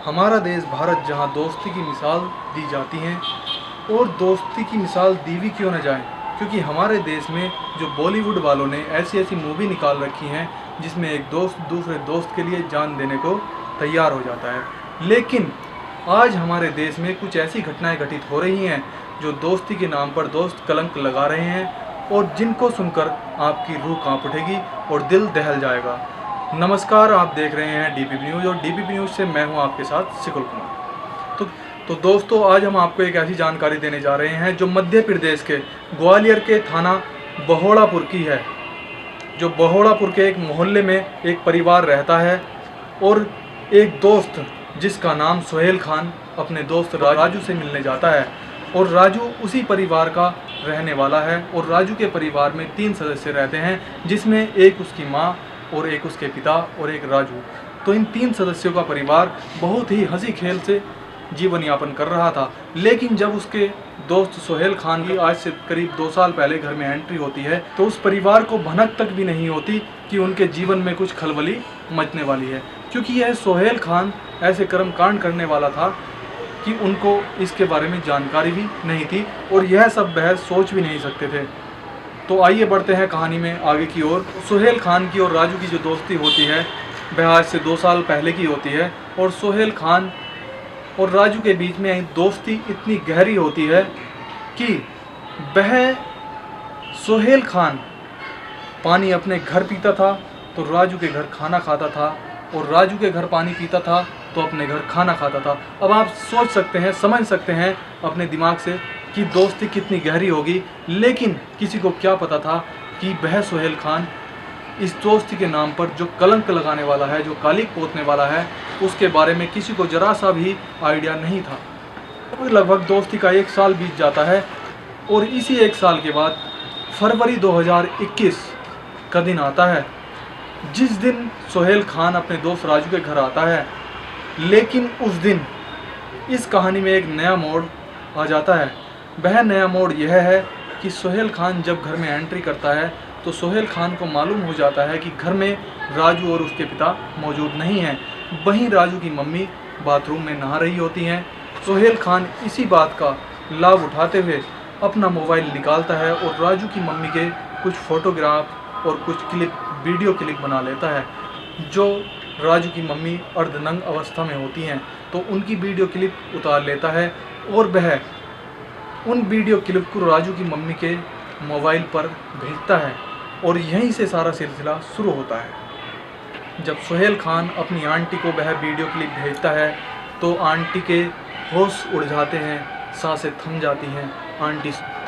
हमारा देश भारत जहाँ दोस्ती की मिसाल दी जाती है, और दोस्ती की मिसाल दी भी क्यों न जाए, क्योंकि हमारे देश में जो बॉलीवुड वालों ने ऐसी ऐसी मूवी निकाल रखी हैं जिसमें एक दोस्त दूसरे दोस्त के लिए जान देने को तैयार हो जाता है। लेकिन आज हमारे देश में कुछ ऐसी घटनाएं घटित हो रही हैं जो दोस्ती के नाम पर दोस्त कलंक लगा रहे हैं, और जिनको सुनकर आपकी रूह कांप उठेगी और दिल दहल जाएगा। नमस्कार, आप देख रहे हैं डीपीपी न्यूज़, और डीपीपी न्यूज़ से मैं हूं आपके साथ शिकुल कुमार। तो दोस्तों, आज हम आपको एक ऐसी जानकारी देने जा रहे हैं जो मध्य प्रदेश के ग्वालियर के थाना बहोड़ापुर की है। जो बहोड़ापुर के एक मोहल्ले में एक परिवार रहता है, और एक दोस्त जिसका नाम सोहेल खान अपने दोस्त राजू से मिलने जाता है, और राजू उसी परिवार का रहने वाला है। और राजू के परिवार में 3 सदस्य रहते हैं, जिसमें एक उसकी माँ और एक उसके पिता और एक राजू। तो इन 3 सदस्यों का परिवार बहुत ही हंसी खेल से जीवन यापन कर रहा था। लेकिन जब उसके दोस्त सोहेल खान की आज से करीब 2 साल पहले घर में एंट्री होती है, तो उस परिवार को भनक तक भी नहीं होती कि उनके जीवन में कुछ खलबली मचने वाली है, क्योंकि यह सोहेल खान ऐसे कर्मकांड करने वाला था कि उनको इसके बारे में जानकारी भी नहीं थी, और यह सब वह सोच भी नहीं सकते थे। तो आइए बढ़ते हैं कहानी में आगे की ओर। सोहेल खान की और राजू की जो दोस्ती होती है वह आज से 2 साल पहले की होती है, और सोहेल खान और राजू के बीच में दोस्ती इतनी गहरी होती है कि वह सोहेल खान पानी अपने घर पीता था तो राजू के घर खाना खाता था, और राजू के घर पानी पीता था तो अपने घर खाना खाता था। अब आप सोच सकते हैं, समझ सकते हैं अपने दिमाग से कि दोस्ती कितनी गहरी होगी। लेकिन किसी को क्या पता था कि वह सोहेल खान इस दोस्ती के नाम पर जो कलंक लगाने वाला है, जो कालिक पोतने वाला है, उसके बारे में किसी को जरा सा भी आइडिया नहीं था। लगभग दोस्ती का 1 साल बीत जाता है, और इसी 1 साल के बाद फरवरी 2021 का दिन आता है, जिस दिन सोहेल खान अपने दोस्त राजू के घर आता है। लेकिन उस दिन इस कहानी में एक नया मोड़ आ जाता है। वह नया मोड़ यह है कि सोहेल खान जब घर में एंट्री करता है तो सोहेल खान को मालूम हो जाता है कि घर में राजू और उसके पिता मौजूद नहीं हैं। वहीं राजू की मम्मी बाथरूम में नहा रही होती हैं। सोहेल खान इसी बात का लाभ उठाते हुए अपना मोबाइल निकालता है और राजू की मम्मी के कुछ फ़ोटोग्राफ और कुछ वीडियो क्लिप बना लेता है। जो राजू की मम्मी अर्धनंग अवस्था में होती हैं, तो उनकी वीडियो क्लिप उतार लेता है, और वह उन वीडियो क्लिप को राजू की मम्मी के मोबाइल पर भेजता है, और यहीं से सारा सिलसिला शुरू होता है। जब सोहेल खान अपनी आंटी को वह वीडियो क्लिप भेजता है तो आंटी के होश उड़ जाते हैं, सांसें थम जाती हैं।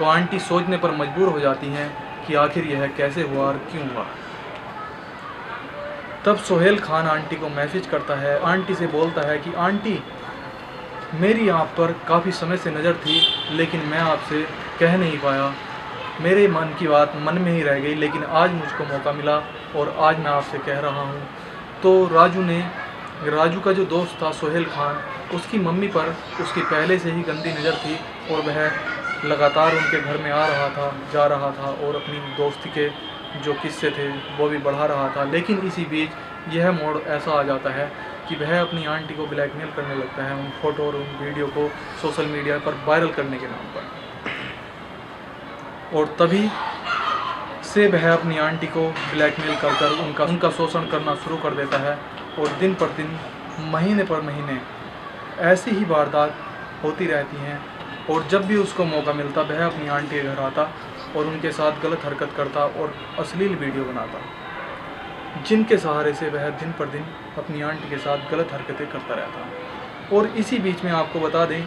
आंटी सोचने पर मजबूर हो जाती हैं कि आखिर यह कैसे हुआ और क्यों हुआ। तब सोहेल खान आंटी को मैसेज करता है, आंटी से बोलता है कि आंटी, मेरी आप पर काफ़ी समय से नज़र थी, लेकिन मैं आपसे कह नहीं पाया। मेरे मन की बात मन में ही रह गई, लेकिन आज मुझको मौका मिला और आज मैं आपसे कह रहा हूँ। तो राजू का जो दोस्त था सोहेल खान, उसकी मम्मी पर उसकी पहले से ही गंदी नज़र थी, और वह लगातार उनके घर में आ रहा था, जा रहा था, और अपनी दोस्ती के जो किस्से थे वो भी बढ़ा रहा था। लेकिन इसी बीच यह मोड़ ऐसा आ जाता है कि वह अपनी आंटी को ब्लैकमेल करने लगता है, उन फोटो और उन वीडियो को सोशल मीडिया पर वायरल करने के नाम पर। और तभी से वह अपनी आंटी को ब्लैकमेल कर उनका शोषण करना शुरू कर देता है, और दिन पर दिन, महीने पर महीने ऐसी ही वारदात होती रहती हैं। और जब भी उसको मौका मिलता वह अपनी आंटी के घर आता और उनके साथ गलत हरकत करता और अश्लील वीडियो बनाता, जिनके सहारे से वह दिन पर दिन अपनी आंटी के साथ गलत हरकतें करता रहता। और इसी बीच में आपको बता दें,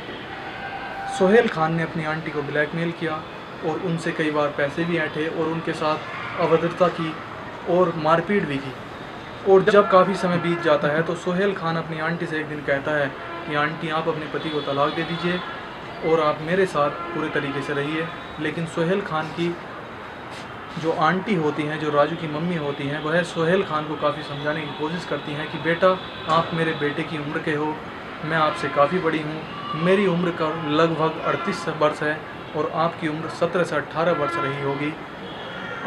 सोहेल खान ने अपनी आंटी को ब्लैकमेल किया और उनसे कई बार पैसे भी ऐंठे और उनके साथ अभद्रता की और मारपीट भी की। और जब काफ़ी समय बीत जाता है तो सोहेल खान अपनी आंटी से एक दिन कहता है कि आंटी, आप अपने पति को तलाक दे दीजिए और आप मेरे साथ पूरे तरीके से रहिए। लेकिन सोहेल खान की जो आंटी होती हैं, जो राजू की मम्मी होती हैं, वह सोहेल खान को काफ़ी समझाने की कोशिश करती हैं कि बेटा, आप मेरे बेटे की उम्र के हो, मैं आपसे काफ़ी बड़ी हूँ, मेरी उम्र का लगभग 38 वर्ष है और आपकी उम्र 17 से 18 वर्ष रही होगी।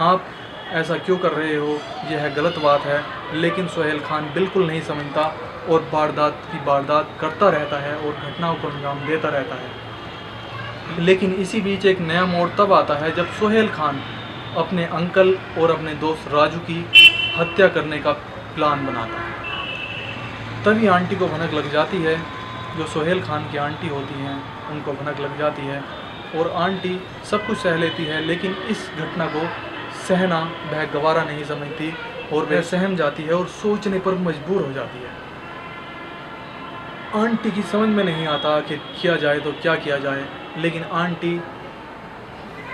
आप ऐसा क्यों कर रहे हो, यह गलत बात है। लेकिन सोहेल खान बिल्कुल नहीं समझता और वारदात की वारदात करता रहता है और घटनाओं को अंजाम देता रहता है। लेकिन इसी बीच एक नया मोड़ तब आता है जब सोहेल खान अपने अंकल और अपने दोस्त राजू की हत्या करने का प्लान बनाता है। तभी आंटी को भनक लग जाती है, जो सोहेल खान की आंटी होती हैं उनको भनक लग जाती है और आंटी सब कुछ सह लेती है, लेकिन इस घटना को सहना वह गवारा नहीं समझती और वह सहम जाती है और सोचने पर मजबूर हो जाती है। आंटी की समझ में नहीं आता कि किया जाए तो क्या किया जाए, लेकिन आंटी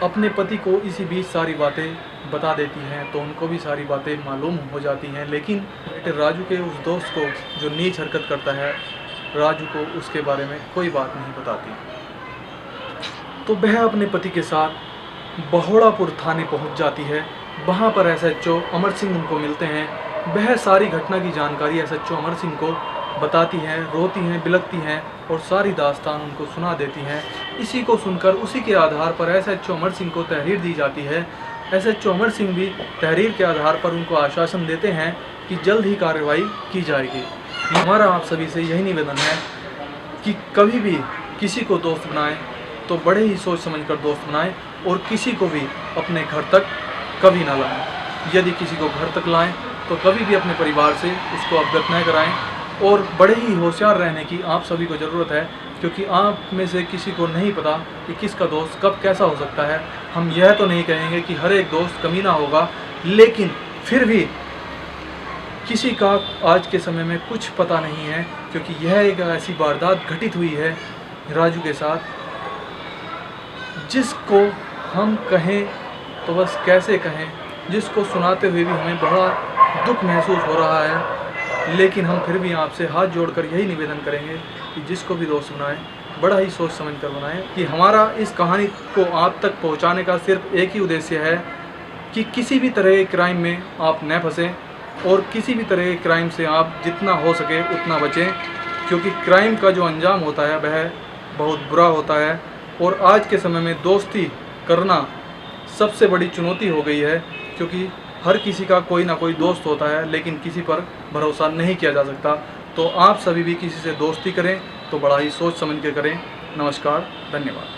अपने पति को इसी बीच सारी बातें बता देती हैं तो उनको भी सारी बातें मालूम हो जाती हैं। लेकिन बेटे राजू के उस दोस्त को जो नीच हरकत करता है, राजू को उसके बारे में कोई बात नहीं बताती। तो वह अपने पति के साथ बहोड़ापुर थाने पहुंच जाती है। वहां पर एसएचओ अमर सिंह उनको मिलते हैं। वह सारी घटना की जानकारी एसएचओ अमर सिंह को बताती हैं, रोती हैं, बिलखती हैं और सारी दास्तान उनको सुना देती हैं। इसी को सुनकर उसी के आधार पर एसएचओ अमर सिंह को तहरीर दी जाती है। एसएचओ अमर सिंह भी तहरीर के आधार पर उनको आश्वासन देते हैं कि जल्द ही कार्रवाई की जाएगी। हमारा आप सभी से यही निवेदन है कि कभी भी किसी को दोस्त बनाएं तो बड़े ही सोच समझकर दोस्त बनाएं और किसी को भी अपने घर तक कभी ना लाएं। यदि किसी को घर तक लाएं तो कभी भी अपने परिवार से उसको अवगत न कराएं और बड़े ही होशियार रहने की आप सभी को ज़रूरत है, क्योंकि आप में से किसी को नहीं पता कि किसका दोस्त कब कैसा हो सकता है। हम यह तो नहीं कहेंगे कि हर एक दोस्त कमीना होगा, लेकिन फिर भी किसी का आज के समय में कुछ पता नहीं है, क्योंकि यह एक ऐसी वारदात घटित हुई है राजू के साथ, जिसको हम कहें तो बस कैसे कहें, जिसको सुनाते हुए भी हमें बड़ा दुख महसूस हो रहा है। लेकिन हम फिर भी आपसे हाथ जोड़कर यही निवेदन करेंगे कि जिसको भी दोस्त बनाएं बड़ा ही सोच समझ कर बनाएं। कि हमारा इस कहानी को आप तक पहुंचाने का सिर्फ एक ही उद्देश्य है कि किसी भी तरह के क्राइम में आप न फंसें और किसी भी तरह के क्राइम से आप जितना हो सके उतना बचें, क्योंकि क्राइम का जो अंजाम होता है वह बहुत बुरा होता है। और आज के समय में दोस्ती करना सबसे बड़ी चुनौती हो गई है, क्योंकि हर किसी का कोई ना कोई दोस्त होता है, लेकिन किसी पर भरोसा नहीं किया जा सकता। तो आप सभी भी किसी से दोस्ती करें तो बड़ा ही सोच समझ के करें। नमस्कार, धन्यवाद।